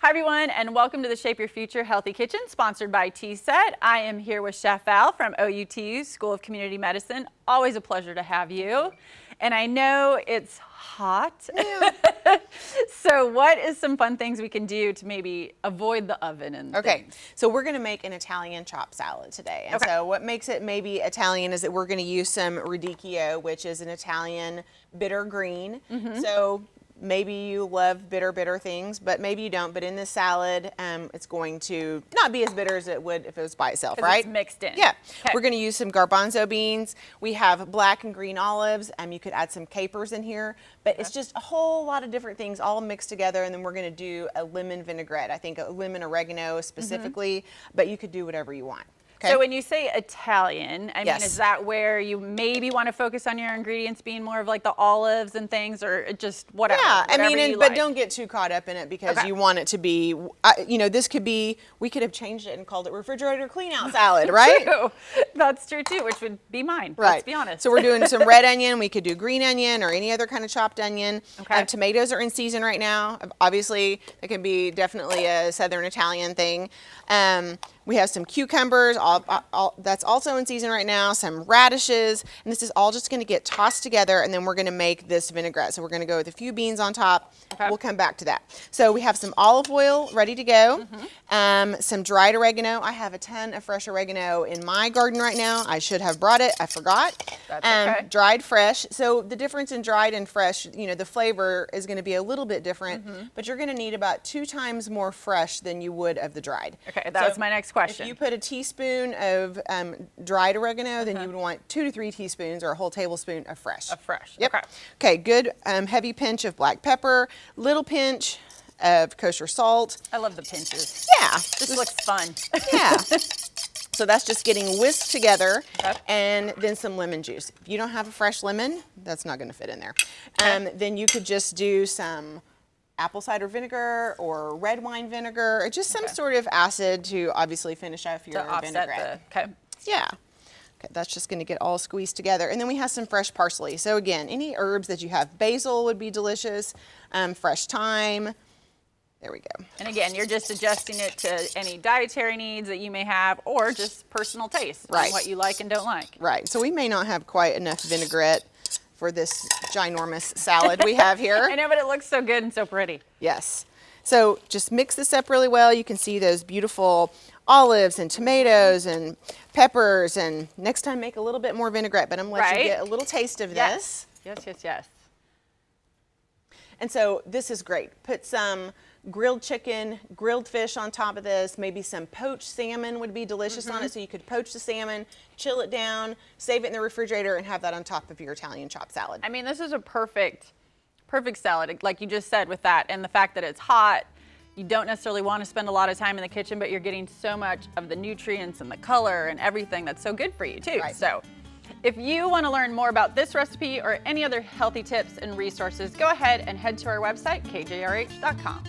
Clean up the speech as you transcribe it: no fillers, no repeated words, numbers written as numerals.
Hi everyone, and welcome to the Shape Your Future Healthy Kitchen, sponsored by TSET. I am here with Chef Al from OUTU School of Community Medicine. Always a pleasure to have you. And I know it's hot. Yeah. So what is some fun things we can do to maybe avoid the oven and things? So we're going to make an Italian chopped salad today. And so what makes it maybe Italian is that we're going to use some radicchio, which is an Italian bitter green. So maybe you love bitter things, but maybe you don't. But in this salad, it's going to not be as bitter as it would if it was by itself, right? It's mixed in. Yeah. Okay. We're going to use some garbanzo beans. We have black and green olives. You could add some capers in here, but it's just a whole lot of different things all mixed together. And then we're going to do a lemon vinaigrette. I think a lemon oregano specifically, but you could do whatever you want. Okay. So when you say Italian, I mean, is that where you maybe want to focus on your ingredients being more of like the olives and things, or just whatever? Yeah, I mean, but don't get too caught up in it because you want it to be, you know, this could be, we could have changed it and called it refrigerator clean out salad, right? True. That's true too, which would be mine, right. Let's be honest. So we're doing some red onion. We could do green onion or any other kind of chopped onion. Tomatoes are in season right now. Obviously, it can be definitely a Southern Italian thing. We have some cucumbers, that's also in season right now, some radishes, and this is all just going to get tossed together, and then we're going to make this vinaigrette. So we're going to go with a few beans on top. We'll come back to that. So we have some olive oil ready to go, some dried oregano. I have a ton of fresh oregano in my garden right now. I should have brought it. I forgot. That's okay. Dried fresh. So the difference in dried and fresh, you know, the flavor is going to be a little bit different, but you're going to need about 2 times more fresh than you would of the dried. Okay, that was my next question. If you put a teaspoon of dried oregano, then you would want 2 to 3 teaspoons or a whole tablespoon of fresh. Yep. Okay, good heavy pinch of black pepper, little pinch of kosher salt. I love the pinches. Yeah. This looks fun. Yeah. So that's just getting whisked together, and then some lemon juice. If you don't have a fresh lemon, that's not going to fit in there. Then you could just do some apple cider vinegar or red wine vinegar, or just some sort of acid to obviously finish off your vinaigrette. Yeah. Okay, that's just going to get all squeezed together. And then we have some fresh parsley. So again, any herbs that you have. Basil would be delicious. Fresh thyme. There we go. And again, you're just adjusting it to any dietary needs that you may have, or just personal taste, on what you like and don't like. Right. So we may not have quite enough vinaigrette for this ginormous salad we have here. I know, but it looks so good and so pretty. Yes. So just mix this up really well. You can see those beautiful olives and tomatoes and peppers, and next time make a little bit more vinaigrette, but I'm going to let you get a little taste of this. Yes. And so this is great. Put some grilled chicken, grilled fish on top of this. Maybe some poached salmon would be delicious on it. So you could poach the salmon, chill it down, save it in the refrigerator, and have that on top of your Italian chopped salad. I mean, this is a perfect salad, like you just said, with that. And the fact that it's hot, you don't necessarily want to spend a lot of time in the kitchen, but you're getting so much of the nutrients and the color and everything that's so good for you too. So if you want to learn more about this recipe or any other healthy tips and resources, go ahead and head to our website, KJRH.com.